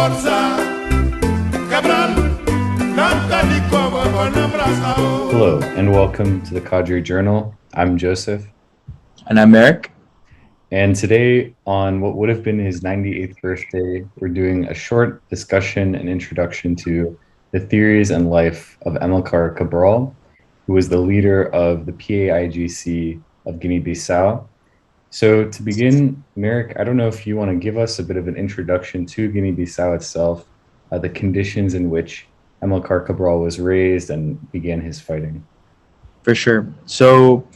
Hello, and welcome to the Cadre Journal. I'm Joseph. And I'm Eric. And today, on what would have been his 98th birthday, we're doing a short discussion and introduction to the theories and life of Amilcar Cabral, who was the leader of the PAIGC of Guinea-Bissau. So to begin, Merrick, I don't know if you want to give us a bit of an introduction to Guinea-Bissau itself, the conditions in which Amilcar Cabral was raised and began his fighting. For sure. So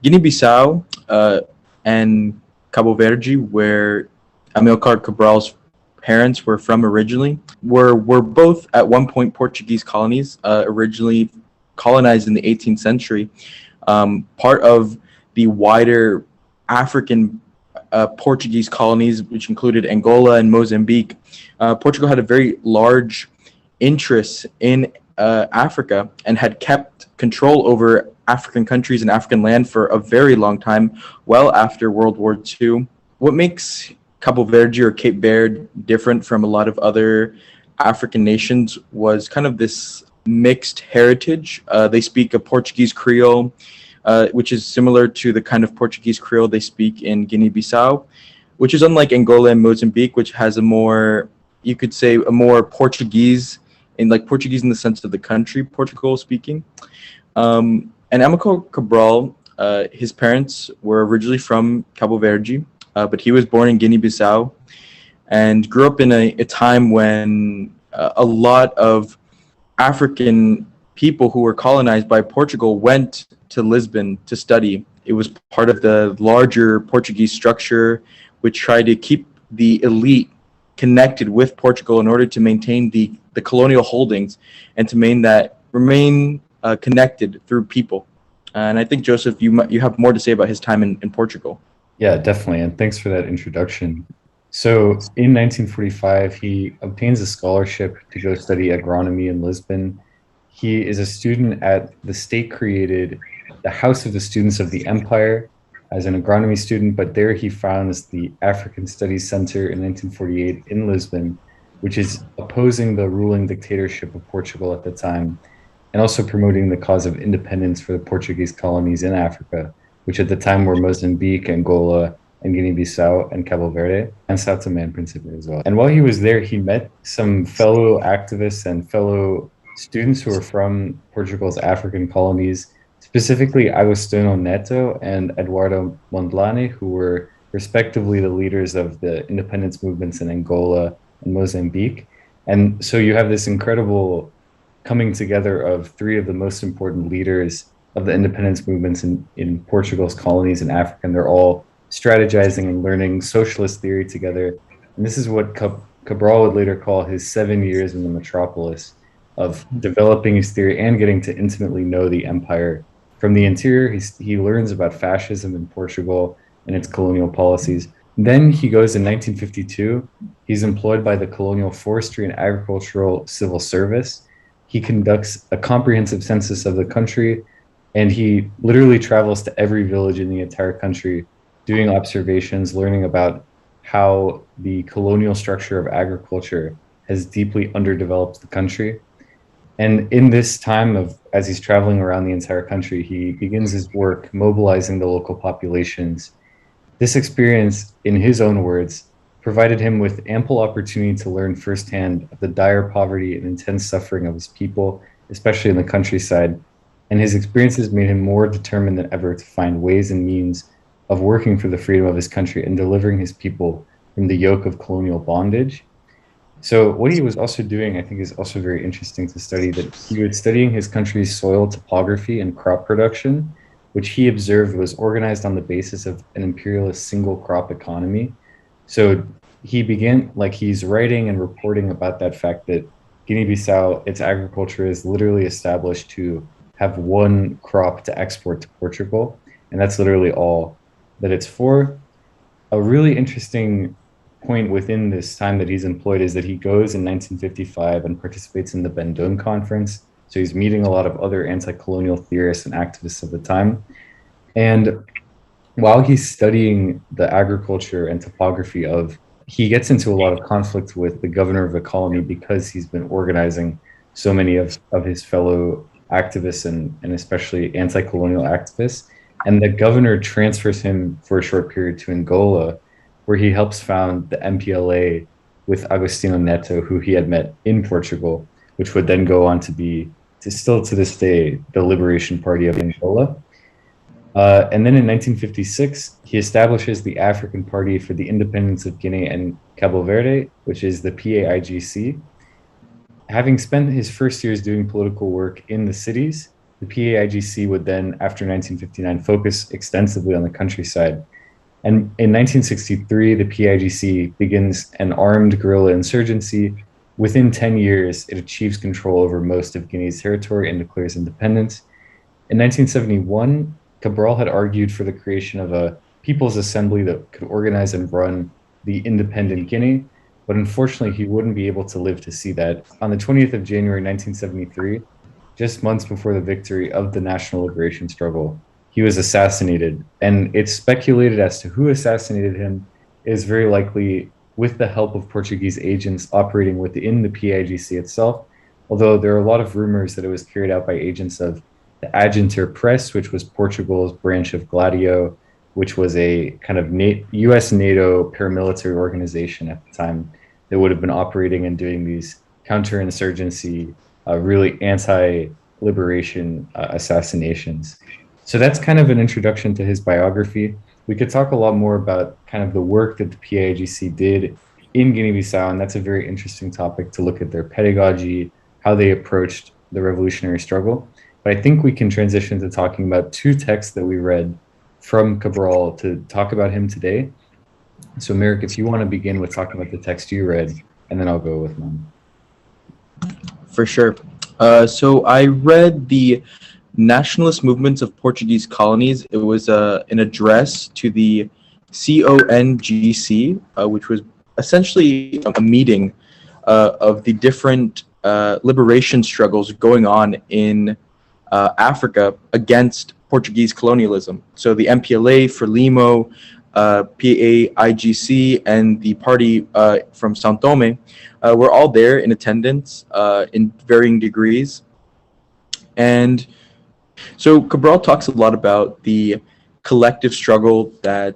Guinea-Bissau and Cabo Verde, where Amilcar Cabral's parents were from originally, were both at one point Portuguese colonies, originally colonized in the 18th century, part of the wider African Portuguese colonies, which included Angola and Mozambique. Portugal had a very large interest in Africa and had kept control over African countries and African land for a very long time, well after World War II. What makes Cabo Verde or Cape Verde different from a lot of other African nations was kind of this mixed heritage. They speak a Portuguese Creole, which is similar to the kind of Portuguese Creole they speak in Guinea-Bissau, which is unlike Angola and Mozambique, which has a more, you could say, a more Portuguese, in like Portuguese in the sense of the country, Portugal speaking. And Amilcar Cabral, his parents were originally from Cabo Verde, but he was born in Guinea-Bissau and grew up in a time when a lot of African people who were colonized by Portugal went to Lisbon to study. It was part of the larger Portuguese structure, which tried to keep the elite connected with Portugal in order to maintain the colonial holdings and to remain connected through people. And I think, Joseph, you have more to say about his time in Portugal. Yeah, definitely. And thanks for that introduction. So in 1945, he obtains a scholarship to go study agronomy in Lisbon. He is a student at the state-created the House of the Students of the Empire as an agronomy student, but there he founds the African Studies Center in 1948 in Lisbon, which is opposing the ruling dictatorship of Portugal at the time, and also promoting the cause of independence for the Portuguese colonies in Africa, which at the time were Mozambique, Angola, and Guinea-Bissau, and Cabo Verde, and Sao Tome and Principe as well. And while he was there, he met some fellow activists and fellow students who were from Portugal's African colonies, specifically Agostinho Neto and Eduardo Mondlane, who were respectively the leaders of the independence movements in Angola and Mozambique. And so you have this incredible coming together of three of the most important leaders of the independence movements in Portugal's colonies in Africa. And they're all strategizing and learning socialist theory together. And this is what Cabral would later call his 7 years in the metropolis of developing his theory and getting to intimately know the empire. From the interior, he learns about fascism in Portugal and its colonial policies. Then he goes in 1952. He's employed by the Colonial Forestry and Agricultural Civil Service. He conducts a comprehensive census of the country, and he literally travels to every village in the entire country, doing observations, learning about how the colonial structure of agriculture has deeply underdeveloped the country. And in this time as he's traveling around the entire country, he begins his work mobilizing the local populations. This experience, in his own words, provided him with ample opportunity to learn firsthand of the dire poverty and intense suffering of his people, especially in the countryside. And his experiences made him more determined than ever to find ways and means of working for the freedom of his country and delivering his people from the yoke of colonial bondage. So what he was also doing, I think, is also very interesting to study, that he was studying his country's soil topography and crop production, which he observed was organized on the basis of an imperialist single crop economy. So he began, like he's writing and reporting about that fact that Guinea-Bissau, its agriculture is literally established to have one crop to export to Portugal. And that's literally all that it's for. A really interesting point within this time that he's employed is that he goes in 1955 and participates in the Bandung Conference. So he's meeting a lot of other anti-colonial theorists and activists of the time. And while he's studying the agriculture and topography of he gets into a lot of conflict with the governor of the colony because he's been organizing so many of his fellow activists and especially anti-colonial activists. And the governor transfers him for a short period to Angola, where he helps found the MPLA with Agostinho Neto, who he had met in Portugal, which would then go on to be, to still to this day, the Liberation Party of Angola. And then in 1956, he establishes the African Party for the Independence of Guinea and Cabo Verde, which is the PAIGC. Having spent his first years doing political work in the cities, the PAIGC would then, after 1959, focus extensively on the countryside. And in 1963, the PAIGC begins an armed guerrilla insurgency. Within 10 years, it achieves control over most of Guinea's territory and declares independence. In 1971, Cabral had argued for the creation of a people's assembly that could organize and run the independent Guinea, but unfortunately he wouldn't be able to live to see that. On the 20th of January 1973, just months before the victory of the national liberation struggle, he was assassinated. And it's speculated as to who assassinated him. It is very likely with the help of Portuguese agents operating within the PAIGC itself, although there are a lot of rumors that it was carried out by agents of the Aginter Press, which was Portugal's branch of Gladio, which was a kind of US NATO paramilitary organization at the time that would have been operating and doing these counterinsurgency, really anti-liberation assassinations. So that's kind of an introduction to his biography. We could talk a lot more about kind of the work that the PAIGC did in Guinea-Bissau, and that's a very interesting topic to look at their pedagogy, how they approached the revolutionary struggle. But I think we can transition to talking about two texts that we read from Cabral to talk about him today. So Merrick, if you want to begin with talking about the text you read, and then I'll go with mine. For sure. So I read the Nationalist Movements of Portuguese Colonies. It was an address to the CONGC, which was essentially a meeting of the different liberation struggles going on in Africa against Portuguese colonialism. So the MPLA, Frelimo, PAIGC, and the party from São Tomé were all there in attendance in varying degrees. And so Cabral talks a lot about the collective struggle that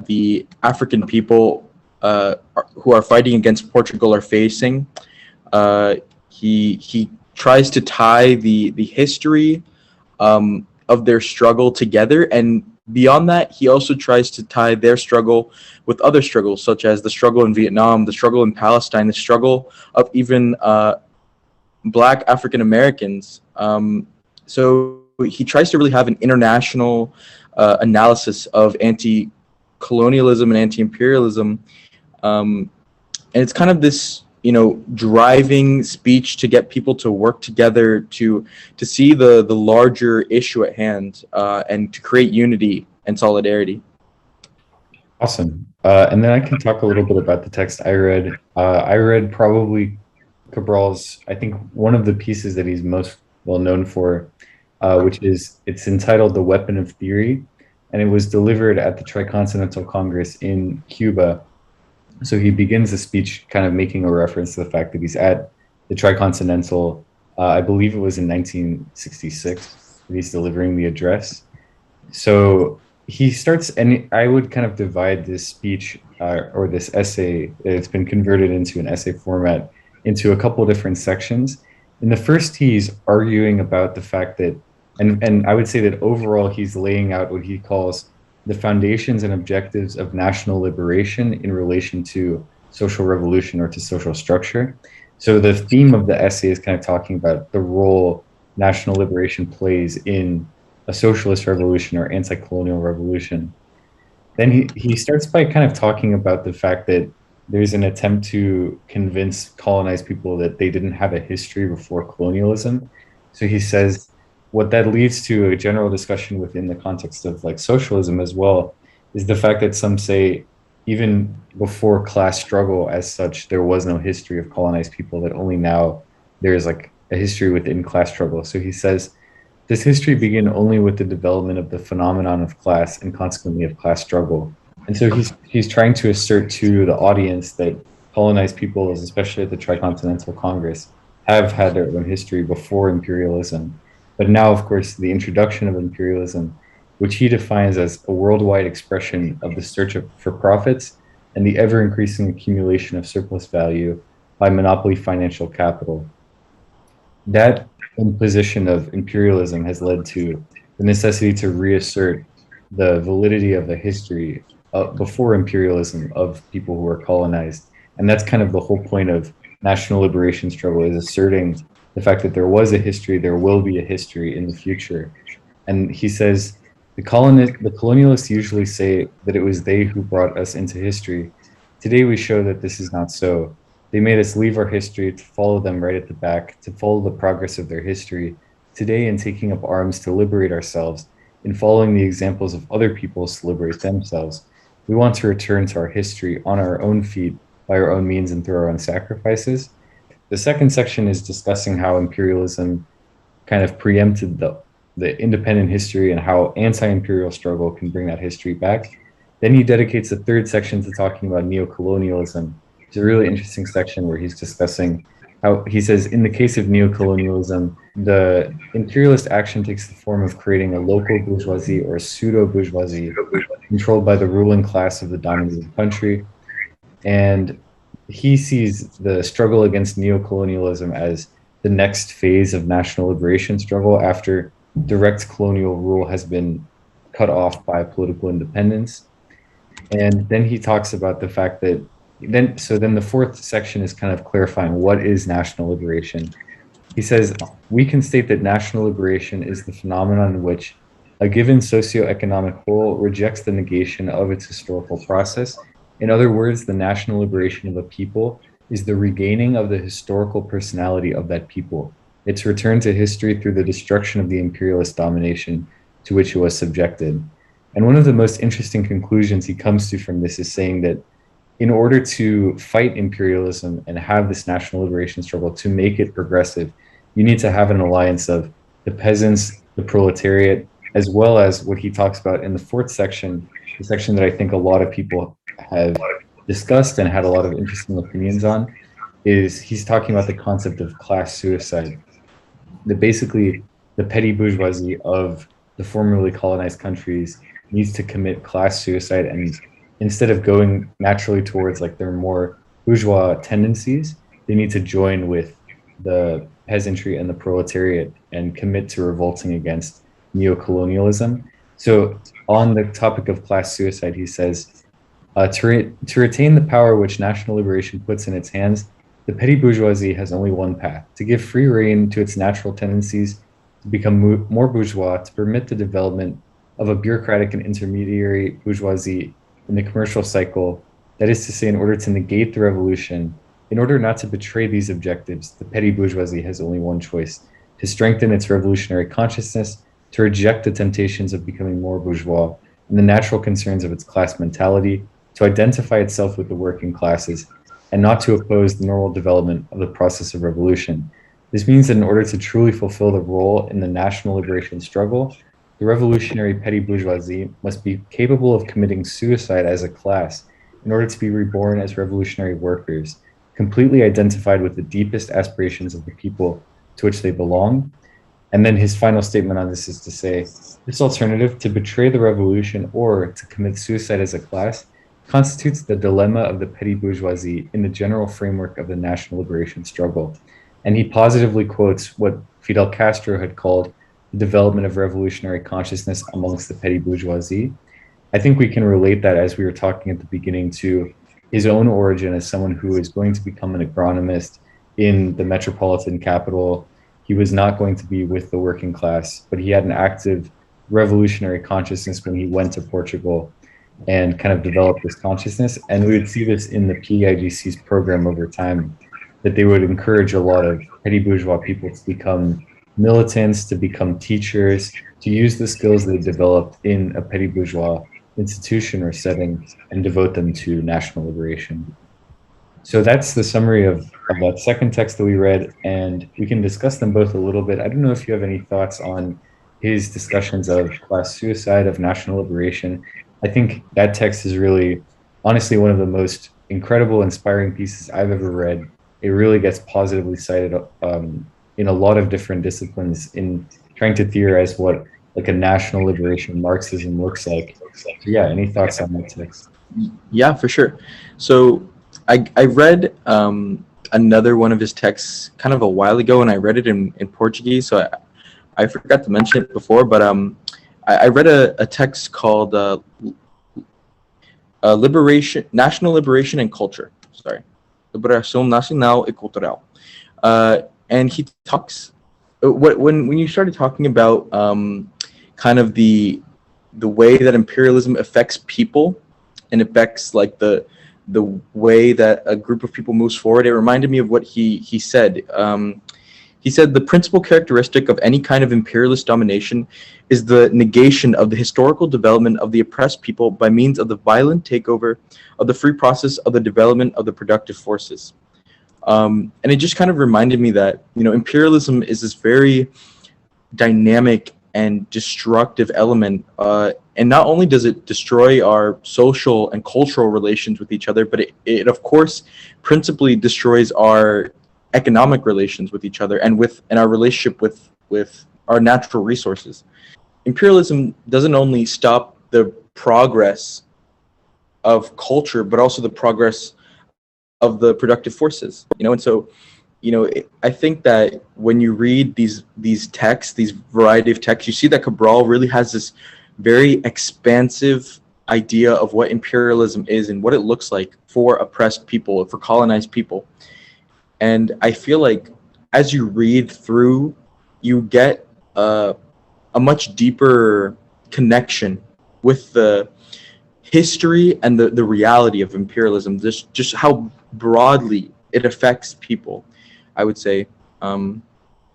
the African people who are fighting against Portugal are facing. He tries to tie the history of their struggle together, and beyond that, he also tries to tie their struggle with other struggles, such as the struggle in Vietnam, the struggle in Palestine, the struggle of even Black African Americans. So he tries to really have an international analysis of anti-colonialism and anti-imperialism, and it's kind of this, driving speech to get people to work together to see the larger issue at hand and to create unity and solidarity. Awesome. And then I can talk a little bit about the text I read. I read probably Cabral's, I think, one of the pieces that he's most well known for, which is, it's entitled The Weapon of Theory, and it was delivered at the Tricontinental Congress in Cuba. So he begins the speech kind of making a reference to the fact that he's at the Tricontinental, I believe it was in 1966, that he's delivering the address. So he starts, and I would kind of divide this speech or this essay, it's been converted into an essay format, into a couple different sections. In the first, he's arguing about the fact that, and I would say that overall he's laying out what he calls the foundations and objectives of national liberation in relation to social revolution or to social structure. So the theme of the essay is kind of talking about the role national liberation plays in a socialist revolution or anti-colonial revolution. Then he starts by kind of talking about the fact that there's an attempt to convince colonized people that they didn't have a history before colonialism. So he says, what that leads to a general discussion within the context of like socialism as well is the fact that some say even before class struggle as such, there was no history of colonized people, that only now there's like a history within class struggle. So he says, this history began only with the development of the phenomenon of class and consequently of class struggle. And so he's trying to assert to the audience that colonized peoples, especially at the Tricontinental Congress, have had their own history before imperialism. But now, of course, the introduction of imperialism, which he defines as a worldwide expression of the search for profits and the ever increasing accumulation of surplus value by monopoly financial capital. That imposition of imperialism has led to the necessity to reassert the validity of the history before imperialism of people who were colonized. And that's kind of the whole point of national liberation struggle, is asserting the fact that there was a history, there will be a history in the future. And he says, the colonialists usually say that it was they who brought us into history. Today we show that this is not so. They made us leave our history to follow them right at the back, to follow the progress of their history. Today, in taking up arms to liberate ourselves, in following the examples of other peoples to liberate themselves, we want to return to our history on our own feet, by our own means and through our own sacrifices. The second section is discussing how imperialism kind of preempted the independent history and how anti-imperial struggle can bring that history back. Then he dedicates the third section to talking about neocolonialism. It's a really interesting section where he's discussing how he says, in the case of neocolonialism, the imperialist action takes the form of creating a local bourgeoisie or a pseudo-bourgeoisie controlled by the ruling class of the dominating country. And he sees the struggle against neocolonialism as the next phase of national liberation struggle after direct colonial rule has been cut off by political independence. And then he talks about the fact that then the fourth section is kind of clarifying what is national liberation. He says, we can state that national liberation is the phenomenon in which a given socioeconomic whole rejects the negation of its historical process. In other words, the national liberation of a people is the regaining of the historical personality of that people, its return to history through the destruction of the imperialist domination to which it was subjected. And one of the most interesting conclusions he comes to from this is saying that in order to fight imperialism and have this national liberation struggle, to make it progressive, you need to have an alliance of the peasants, the proletariat, as well as what he talks about in the fourth section, the section that I think a lot of people have discussed and had a lot of interesting opinions on, is he's talking about the concept of class suicide. That basically the petty bourgeoisie of the formerly colonized countries needs to commit class suicide, and instead of going naturally towards like their more bourgeois tendencies, they need to join with the peasantry and the proletariat and commit to revolting against neocolonialism. So on the topic of class suicide, he says, to retain the power which national liberation puts in its hands, the petty bourgeoisie has only one path: to give free rein to its natural tendencies, to become more bourgeois, to permit the development of a bureaucratic and intermediary bourgeoisie in the commercial cycle. That is to say, in order to negate the revolution, in order not to betray these objectives, the petty bourgeoisie has only one choice: to strengthen its revolutionary consciousness, to reject the temptations of becoming more bourgeois and the natural concerns of its class mentality, to identify itself with the working classes, and not to oppose the normal development of the process of revolution. This means that in order to truly fulfill the role in the national liberation struggle, the revolutionary petty bourgeoisie must be capable of committing suicide as a class in order to be reborn as revolutionary workers, completely identified with the deepest aspirations of the people to which they belong. And then his final statement on this is to say, this alternative, to betray the revolution or to commit suicide as a class, constitutes the dilemma of the petty bourgeoisie in the general framework of the national liberation struggle. And he positively quotes what Fidel Castro had called the development of revolutionary consciousness amongst the petty bourgeoisie. I think we can relate that, as we were talking at the beginning, to his own origin as someone who is going to become an agronomist in the metropolitan capital. He was not going to be with the working class, but he had an active revolutionary consciousness when he went to Portugal and kind of developed this consciousness. And we would see this in the PAIGC's program over time, that they would encourage a lot of petty bourgeois people to become militants, to become teachers, to use the skills they developed in a petty bourgeois institution or setting and devote them to national liberation. So that's the summary of that second text that we read, and we can discuss them both a little bit. I don't know if you have any thoughts on his discussions of class suicide, of national liberation, I think that text is really, honestly, one of the most incredible, inspiring pieces I've ever read. It really gets positively cited in a lot of different disciplines in trying to theorize what like a national liberation Marxism looks like. So yeah, any thoughts on that text? Yeah, for sure. So I read another one of his texts kind of a while ago, and I read it in Portuguese. So I forgot to mention it before, but I read a text called Liberation, National Liberation and Culture. Sorry, Liberação Nacional e Cultural. And he talks when you started talking about kind of the way that imperialism affects people and affects like the way that a group of people moves forward. It reminded me of what he said. He said the principal characteristic of any kind of imperialist domination is the negation of the historical development of the oppressed people by means of the violent takeover of the free process of the development of the productive forces. And it just kind of reminded me that, you know, imperialism is this very dynamic and destructive element. And not only does it destroy our social and cultural relations with each other, but it of course principally destroys our economic relations with each other and our relationship with our natural resources. Imperialism doesn't only stop the progress of culture, but also the progress of the productive forces. You know, and so I think that when you read these texts, these variety of texts, you see that Cabral really has this very expansive idea of what imperialism is and what it looks like for oppressed people, for colonized people. And I feel like as you read through, you get a much deeper connection with the history and the reality of imperialism, just how broadly it affects people, I would say. I don't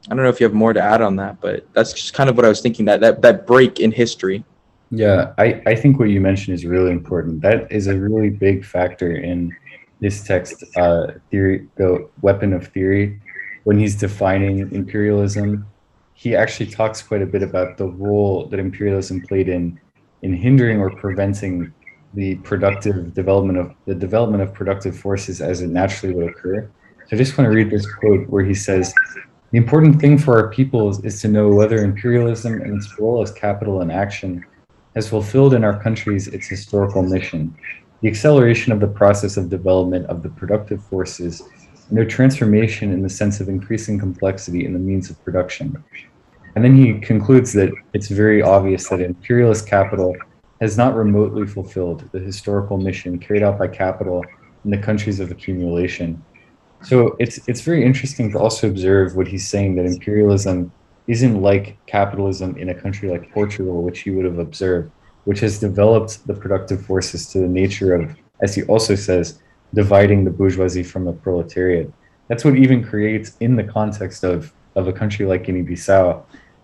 know if you have more to add on that, but that's just kind of what I was thinking, that break in history. Yeah, I think what you mentioned is really important. That is a really big factor in this text, theory, the weapon of theory, when he's defining imperialism. He actually talks quite a bit about the role that imperialism played in hindering or preventing the development of productive forces as it naturally would occur. So I just want to read this quote where he says, "The important thing for our peoples is to know whether imperialism and its role as capital in action has fulfilled in our countries its historical mission, the acceleration of the process of development of the productive forces and their transformation in the sense of increasing complexity in the means of production." And then he concludes that it's very obvious that imperialist capital has not remotely fulfilled the historical mission carried out by capital in the countries of accumulation. So it's very interesting to also observe what he's saying, that imperialism isn't like capitalism in a country like Portugal, which he would have observed, which has developed the productive forces to the nature of, as he also says, dividing the bourgeoisie from the proletariat. That's what even creates, in the context of a country like Guinea-Bissau,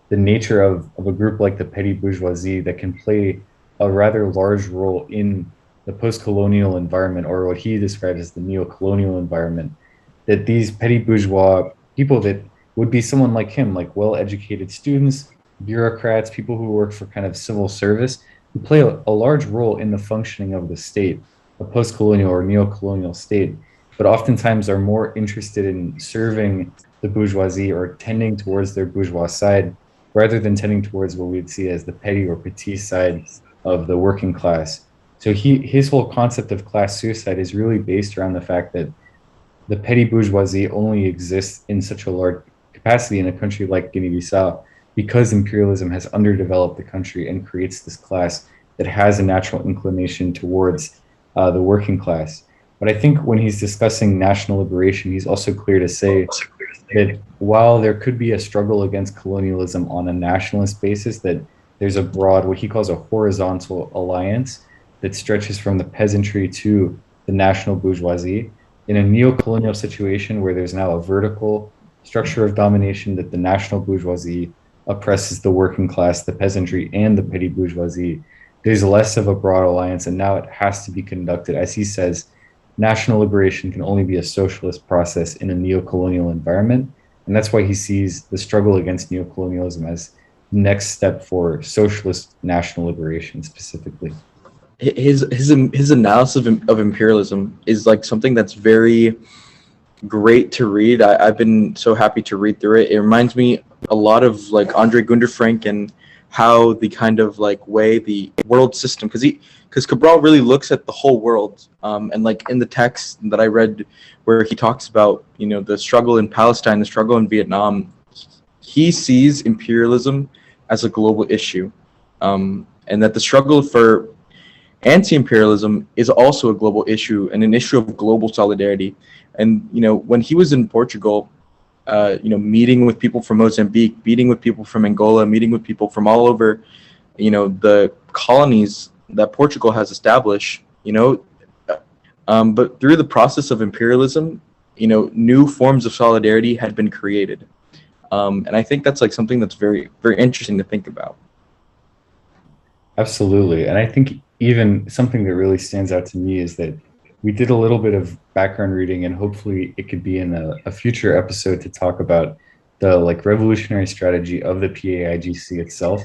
the nature of a group like the petty bourgeoisie that can play a rather large role in the post-colonial environment, or what he described as the neo-colonial environment, that these petty bourgeois people that would be someone like him, like well-educated students, bureaucrats, people who work for kind of civil service, who play a large role in the functioning of the state, a post-colonial or neo-colonial state, but oftentimes are more interested in serving the bourgeoisie or tending towards their bourgeois side rather than tending towards what we'd see as the petty or petit side of the working class. So his whole concept of class suicide is really based around the fact that the petty bourgeoisie only exists in such a large capacity in a country like Guinea-Bissau because imperialism has underdeveloped the country and creates this class that has a natural inclination towards the working class. But I think when he's discussing national liberation, he's also clear to say that while there could be a struggle against colonialism on a nationalist basis, that there's a broad, what he calls a horizontal alliance that stretches from the peasantry to the national bourgeoisie. In a neo-colonial situation where there's now a vertical structure of domination, that the national bourgeoisie oppresses the working class, the peasantry, and the petty bourgeoisie, there's less of a broad alliance, and now it has to be conducted. As he says, national liberation can only be a socialist process in a neo-colonial environment, and that's why he sees the struggle against neo-colonialism as the next step for socialist national liberation specifically. his analysis of imperialism is like something that's very great to read. I've been so happy to read through it. It reminds me a lot of like Andre Gunder Frank and how the kind of like way the world system, because Cabral really looks at the whole world, and like in the text that I read where he talks about, you know, the struggle in Palestine, the struggle in Vietnam, he sees imperialism as a global issue, and that the struggle for anti-imperialism is also a global issue and an issue of global solidarity. And you know, when he was in Portugal, you know, meeting with people from Mozambique, meeting with people from Angola, meeting with people from all over, you know, the colonies that Portugal has established, you know, but through the process of imperialism, you know, new forms of solidarity had been created. And I think that's like something that's very, very interesting to think about. Absolutely. And I think even something that really stands out to me is that we did a little bit of background reading, and hopefully it could be in a future episode to talk about the like revolutionary strategy of the PAIGC itself.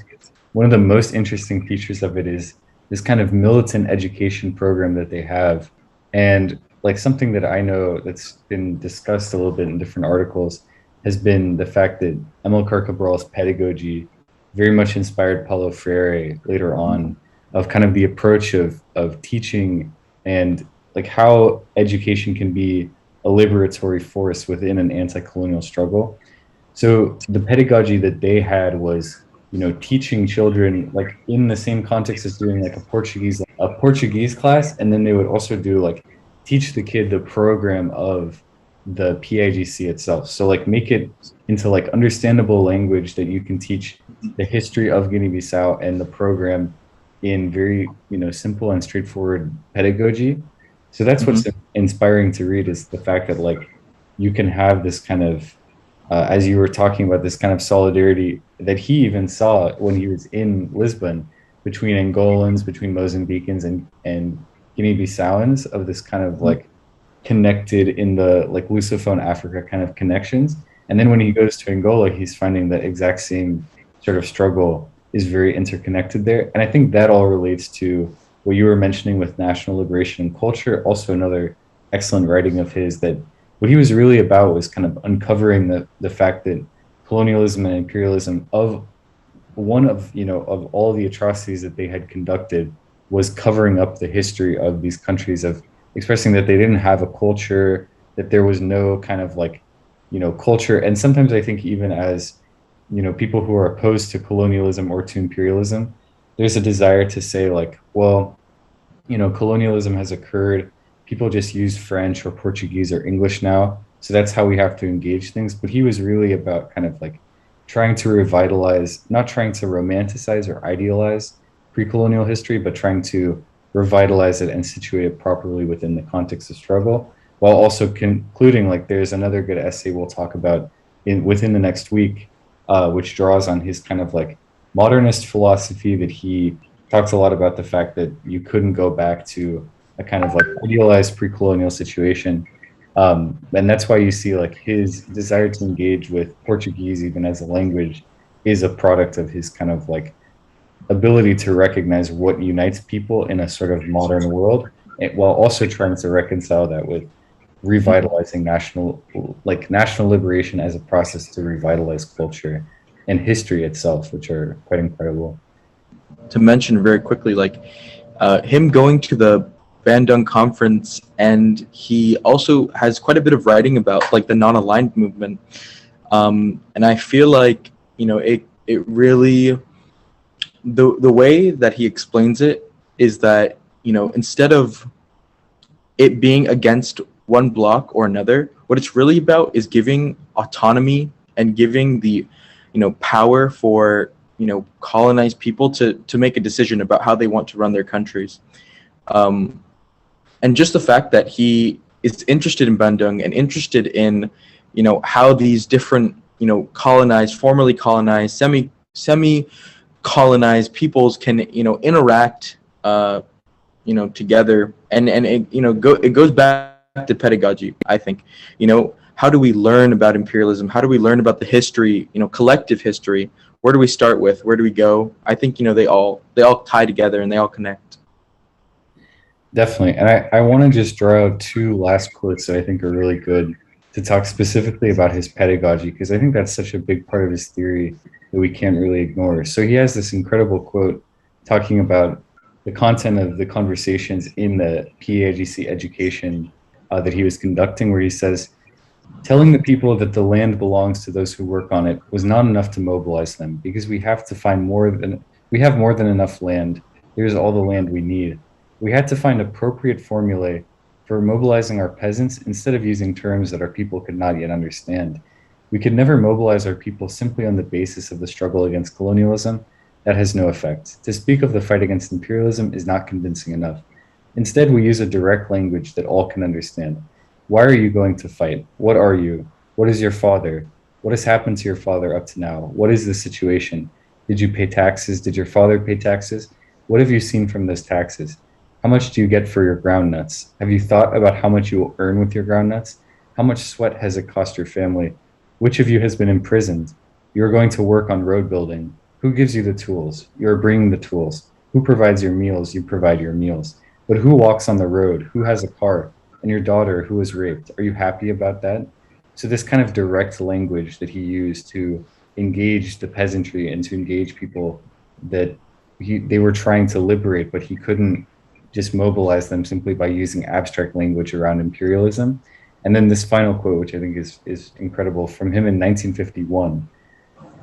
One of the most interesting features of it is this kind of militant education program that they have. And like something that I know that's been discussed a little bit in different articles has been the fact that Amilcar Cabral's pedagogy very much inspired Paulo Freire later on, of kind of the approach of teaching and like how education can be a liberatory force within an anti-colonial struggle. So the pedagogy that they had was, you know, teaching children like in the same context as doing like a Portuguese class, and then they would also do like teach the kid the program of the PIGC itself. So like make it into like understandable language that you can teach the history of Guinea-Bissau and the program in very, you know, simple and straightforward pedagogy. So that's what's inspiring to read, is the fact that like you can have this kind of, as you were talking about, this kind of solidarity that he even saw when he was in Lisbon between Angolans, between Mozambicans and Guinea-Bissauans, of this kind of like connected in the like Lusophone Africa kind of connections. And then when he goes to Angola, he's finding that exact same sort of struggle is very interconnected there. And I think that all relates to what you were mentioning with national liberation and culture. Also another excellent writing of his, that what he was really about was kind of uncovering the fact that colonialism and imperialism, of one of, you know, of all the atrocities that they had conducted, was covering up the history of these countries, of expressing that they didn't have a culture, that there was no kind of like, you know, culture. And sometimes I think even as, you know, people who are opposed to colonialism or to imperialism, there's a desire to say like, well, you know, colonialism has occurred. People just use French or Portuguese or English now. So that's how we have to engage things. But he was really about kind of like trying to revitalize, not trying to romanticize or idealize pre-colonial history, but trying to revitalize it and situate it properly within the context of struggle, while also concluding, like there's another good essay we'll talk about within the next week, which draws on his kind of like modernist philosophy, that he talks a lot about the fact that you couldn't go back to a kind of like idealized pre-colonial situation. And that's why you see like his desire to engage with Portuguese even as a language is a product of his kind of like ability to recognize what unites people in a sort of modern world, while also trying to reconcile that with revitalizing national liberation as a process to revitalize culture and history itself, which are quite incredible. To mention very quickly, like him going to the Bandung conference, and he also has quite a bit of writing about like the non-aligned movement, and I feel like, you know, it really, the way that he explains it is that, you know, instead of it being against one block or another, what it's really about is giving autonomy and giving the, you know, power for, you know, colonized people to make a decision about how they want to run their countries. And just the fact that he is interested in Bandung and interested in, you know, how these different, you know, colonized, formerly colonized, semi-colonized peoples can, you know, interact, you know, together, and it, you know, it goes back to pedagogy, I think. You know, how do we learn about imperialism? How do we learn about the history, you know, collective history? Where do we start with? Where do we go? I think, you know, they all tie together and they all connect. Definitely. And I want to just draw out two last quotes that I think are really good to talk specifically about his pedagogy, because I think that's such a big part of his theory that we can't really ignore. So he has this incredible quote talking about the content of the conversations in the PAIGC education that he was conducting, where he says, telling the people that the land belongs to those who work on it was not enough to mobilize them, because we have more than enough land. Here's all the land we need. We had to find appropriate formulae for mobilizing our peasants instead of using terms that our people could not yet understand. We could never mobilize our people simply on the basis of the struggle against colonialism. That has no effect. To speak of the fight against imperialism is not convincing enough. Instead, we use a direct language that all can understand. Why are you going to fight? What are you? What is your father? What has happened to your father up to now? What is the situation? Did you pay taxes? Did your father pay taxes? What have you seen from those taxes? How much do you get for your groundnuts? Have you thought about how much you will earn with your groundnuts? How much sweat has it cost your family? Which of you has been imprisoned? You are going to work on road building. Who gives you the tools? You are bringing the tools. Who provides your meals? You provide your meals. But who walks on the road? Who has a car? And your daughter who was raped. Are you happy about that? So this kind of direct language that he used to engage the peasantry and to engage people that they were trying to liberate, but he couldn't just mobilize them simply by using abstract language around imperialism. And then this final quote, which I think is incredible, from him in 1951.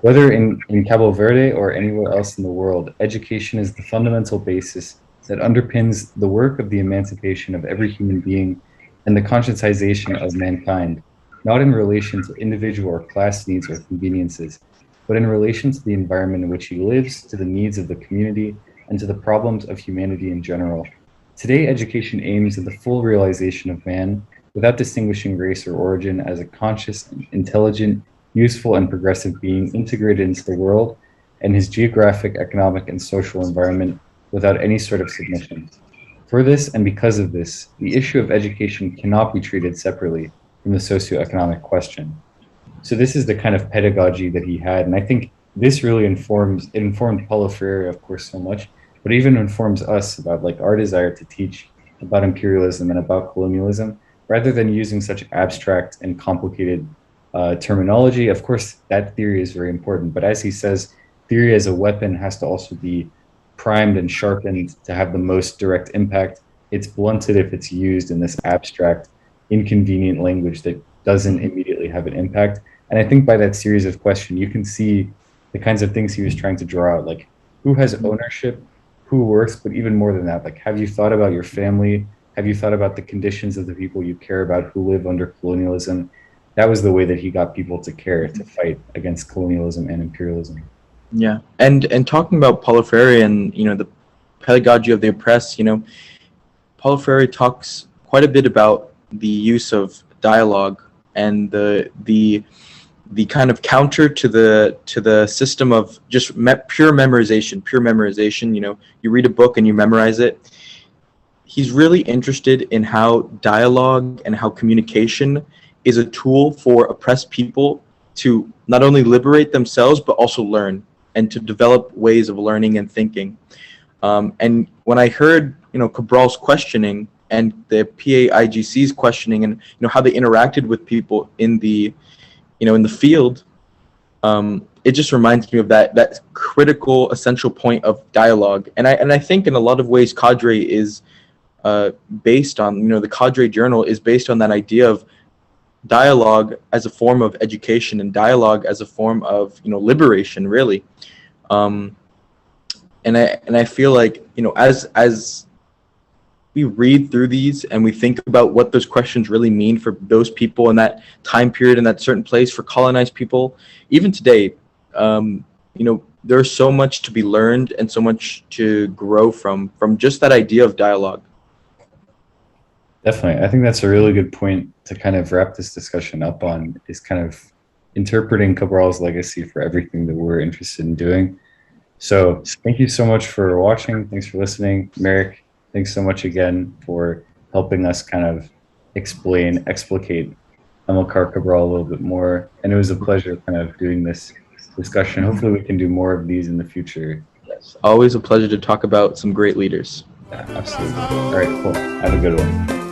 Whether in Cabo Verde or anywhere else in the world, education is the fundamental basis that underpins the work of the emancipation of every human being and the conscientization of mankind, not in relation to individual or class needs or conveniences, but in relation to the environment in which he lives, to the needs of the community, and to the problems of humanity in general. Today, education aims at the full realization of man without distinguishing race or origin as a conscious, intelligent, useful, and progressive being integrated into the world and his geographic, economic, and social environment without any sort of submission. For this, and because of this, the issue of education cannot be treated separately from the socioeconomic question. So this is the kind of pedagogy that he had, and I think this really informed Paulo Freire, of course, so much, but even informs us about like our desire to teach about imperialism and about colonialism, rather than using such abstract and complicated terminology. Of course, that theory is very important, but as he says, theory as a weapon has to also be primed and sharpened to have the most direct impact. It's blunted if it's used in this abstract, inconvenient language that doesn't immediately have an impact. And I think by that series of questions, you can see the kinds of things he was trying to draw out, like who has ownership, who works, but even more than that, like have you thought about your family? Have you thought about the conditions of the people you care about who live under colonialism? That was the way that he got people to care, to fight against colonialism and imperialism. Yeah, and talking about Paulo Freire and the pedagogy of the oppressed, Paulo Freire talks quite a bit about the use of dialogue and the kind of counter to the system of just pure memorization. You read a book and you memorize it. He's really interested in how dialogue and how communication is a tool for oppressed people to not only liberate themselves but also learn and to develop ways of learning and thinking. And when I heard Cabral's questioning and the PAIGC's questioning and how they interacted with people in the in the field, it just reminds me of that critical, essential point of dialogue. And I think in a lot of ways, Cadre is based on the Cadre Journal is based on that idea of dialogue as a form of education and dialogue as a form of liberation, really. And I feel like as we read through these and we think about what those questions really mean for those people in that time period in that certain place, for colonized people, even today, there's so much to be learned and so much to grow from just that idea of dialogue. Definitely. I think that's a really good point to kind of wrap this discussion up on, is kind of interpreting Cabral's legacy for everything that we're interested in doing. So thank you so much for watching. Thanks for listening. Merrick, thanks so much again for helping us kind of explicate Amilcar Cabral a little bit more. And it was a pleasure kind of doing this discussion. Hopefully we can do more of these in the future. Yes. Always a pleasure to talk about some great leaders. Yeah, absolutely. All right, cool. Have a good one.